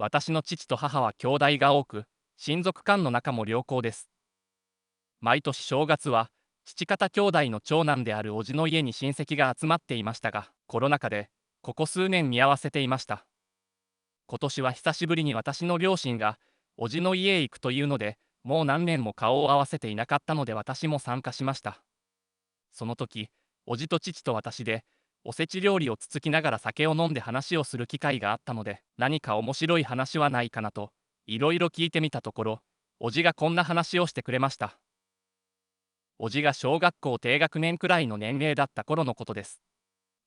私の父と母は兄弟が多く、親族間の仲も良好です。毎年正月は、父方兄弟の長男である叔父の家に親戚が集まっていましたが、コロナ禍で、ここ数年見合わせていました。今年は久しぶりに私の両親が、叔父の家へ行くというので、もう何年も顔を合わせていなかったので私も参加しました。その時、叔父と父と私で、おせち料理をつつきながら酒を飲んで話をする機会があったので、何か面白い話はないかなと、いろいろ聞いてみたところ、叔父がこんな話をしてくれました。叔父が小学校低学年くらいの年齢だった頃のことです。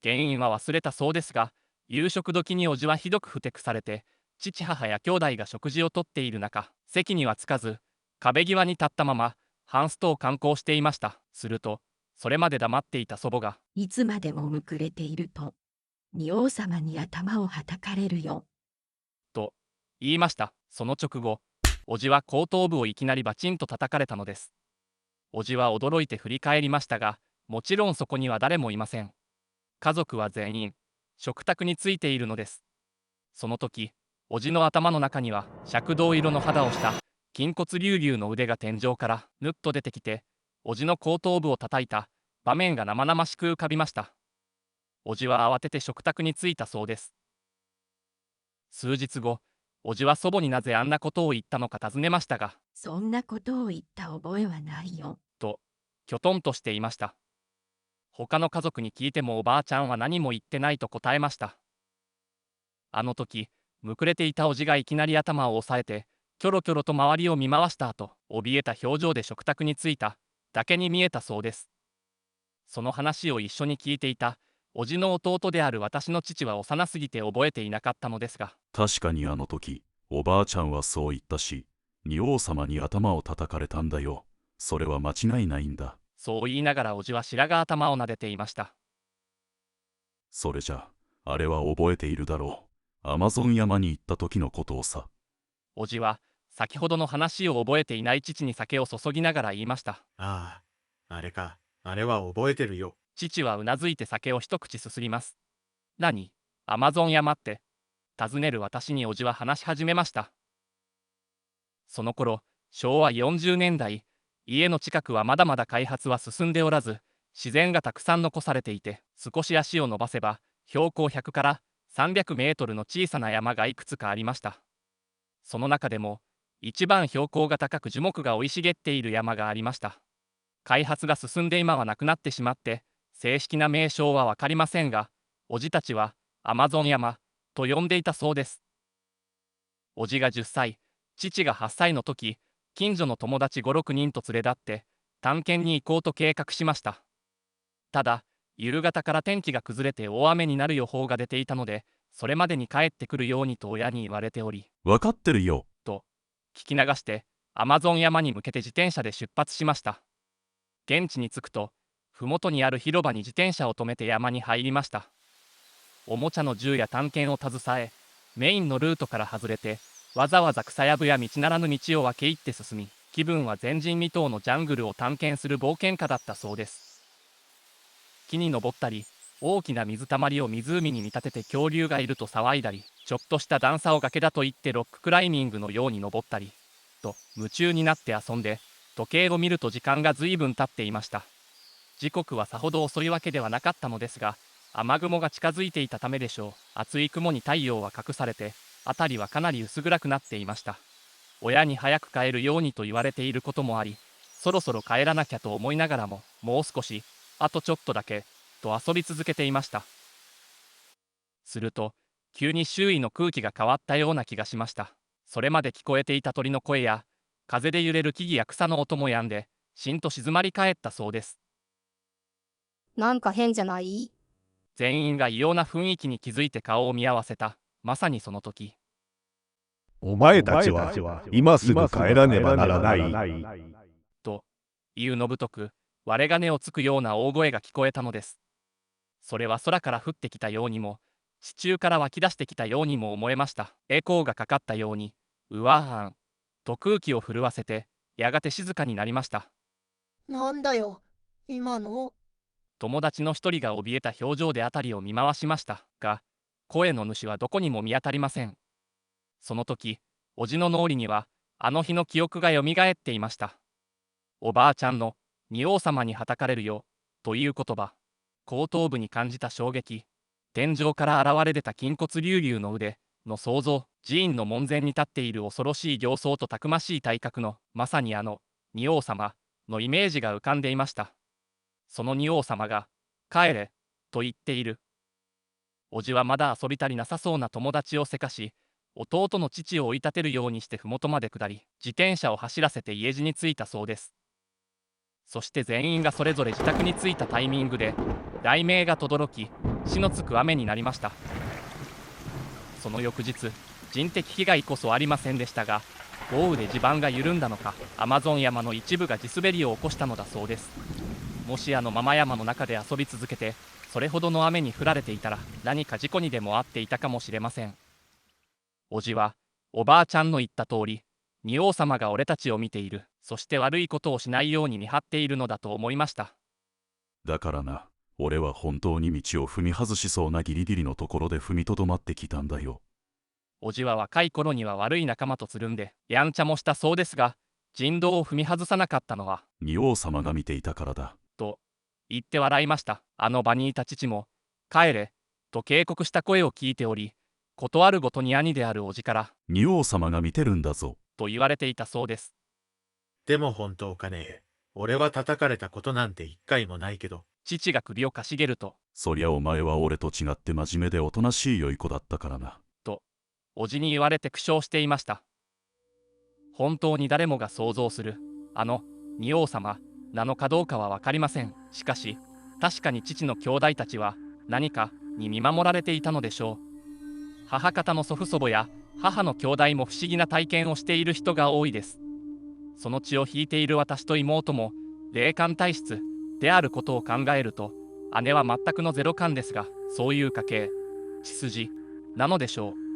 原因は忘れたそうですが、夕食時に叔父はひどくふてくされて、父母や兄弟が食事をとっている中、席にはつかず、壁際に立ったまま、ハンストを観光していました。すると、それまで黙っていた祖母が、いつまでもむくれていると、仁王様に頭をはたかれるよ。と言いました。その直後、叔父は後頭部をいきなりバチンと叩かれたのです。叔父は驚いて振り返りましたが、もちろんそこには誰もいません。家族は全員、食卓についているのです。その時、叔父の頭の中には、赤銅色の肌をした筋骨隆々の腕が天井からぬっと出てきて、叔父の後頭部を叩いた場面が生々しく浮かびました。叔父は慌てて食卓に着いたそうです。数日後、叔父は祖母になぜあんなことを言ったのか尋ねましたが、そんなことを言った覚えはないよ。と、きょとんとしていました。他の家族に聞いてもおばあちゃんは何も言ってないと答えました。あの時、むくれていた叔父がいきなり頭を押さえて、キョロキョロと周りを見回した後、怯えた表情で食卓に着いただけに見えたそうです。その話を一緒に聞いていた、叔父の弟である私の父は幼すぎて覚えていなかったのですが、確かにあの時、おばあちゃんはそう言ったし、仁王様に頭を叩かれたんだよ。それは間違いないんだ。そう言いながら叔父は白髪頭を撫でていました。それじゃ、あれは覚えているだろう。アマゾン山に行った時のことをさ。叔父は、先ほどの話を覚えていない父に酒を注ぎながら言いました。ああ、あれか。あれは覚えてるよ。父はうなずいて酒を一口すすります。何？アマゾン山って？尋ねる私に叔父は話し始めました。その頃、昭和40年代、家の近くはまだまだ開発は進んでおらず、自然がたくさん残されていて、少し足を伸ばせば、標高100から300メートルの小さな山がいくつかありました。その中でも、一番標高が高く樹木が生い茂っている山がありました。開発が進んで今はなくなってしまって、正式な名称は分かりませんが、叔父たちはアマゾン山と呼んでいたそうです。叔父が10歳、父が8歳の時、近所の友達5、6人と連れ立って探検に行こうと計画しました。ただ、夕方から天気が崩れて大雨になる予報が出ていたので、それまでに帰ってくるようにと親に言われており、わかってるよ。と聞き流して、アマゾン山に向けて自転車で出発しました。現地に着くと、麓にある広場に自転車を止めて山に入りました。おもちゃの銃や探検を携え、メインのルートから外れて、わざわざ草やぶや道ならぬ道を分け入って進み、気分は前人未到のジャングルを探検する冒険家だったそうです。木に登ったり、大きな水たまりを湖に見立てて恐竜がいると騒いだり、ちょっとした段差を崖だと言ってロッククライミングのように登ったり、と夢中になって遊んで、時計を見ると時間が随分経っていました。時刻はさほど遅いわけではなかったのですが、雨雲が近づいていたためでしょう。厚い雲に太陽は隠されて、辺りはかなり薄暗くなっていました。親に早く帰るようにと言われていることもあり、そろそろ帰らなきゃと思いながらも、もう少し、あとちょっとだけ、と遊び続けていました。すると、急に周囲の空気が変わったような気がしました。それまで聞こえていた鳥の声や、風で揺れる木々や草の音も止んで、しんと静まり返ったそうです。なんか変じゃない？全員が異様な雰囲気に気づいて顔を見合わせた、まさにその時。お前たちは今すぐ帰らねばならない。というのぶとく、割れ金をつくような大声が聞こえたのです。それは空から降ってきたようにも、地中から湧き出してきたようにも思えました。エコーがかかったように、うわーん、と空気を震わせて、やがて静かになりました。なんだよ、今の。友達の一人が怯えた表情で辺りを見回しましたが、声の主はどこにも見当たりません。その時、おじの脳裏には、あの日の記憶がよみがえっていました。おばあちゃんの、仁王様にはたかれるよ、という言葉。後頭部に感じた衝撃。天井から現れ出た筋骨隆々の腕の想像。寺院の門前に立っている恐ろしい形相とたくましい体格の、まさにあの、仁王様のイメージが浮かんでいました。その仁王様が、帰れ、と言っている。おじはまだ遊び足りなさそうな友達をせかし、弟の父を追い立てるようにして麓まで下り、自転車を走らせて家路に着いたそうです。そして全員がそれぞれ自宅に着いたタイミングで、雷鳴が轟き、死のつく雨になりました。その翌日、人的被害こそありませんでしたが、豪雨で地盤が緩んだのか、アマゾン山の一部が地滑りを起こしたのだそうです。もしあのまま山の中で遊び続けて、それほどの雨に降られていたら、何か事故にでも遭っていたかもしれません。おじは、おばあちゃんの言った通り、仁王様が俺たちを見ている、そして悪いことをしないように見張っているのだと思いました。だからな、俺は本当に道を踏み外しそうなギリギリのところで踏みとどまってきたんだよ。おじは若い頃には悪い仲間とつるんで、やんちゃもしたそうですが、人道を踏み外さなかったのは、仁王様が見ていたからだ。と言って笑いました。あの場にいた父も、帰れ、と警告した声を聞いており、ことあるごとに兄であるおじから、仁王様が見てるんだぞ。と言われていたそうです。でも本当かね。俺は叩かれたことなんて一回もないけど。父が首をかしげると、そりゃお前は俺と違って真面目でおとなしい良い子だったからな。と、おじに言われて苦笑していました。本当に誰もが想像する、あの、仁王様、なのかどうかは分かりません。しかし、確かに父の兄弟たちは、何かに見守られていたのでしょう。母方の祖父祖母や母の兄弟も不思議な体験をしている人が多いです。その血を引いている私と妹も霊感体質であることを考えると、姉は全くのゼロ感ですが、そういう家系血筋なのでしょう。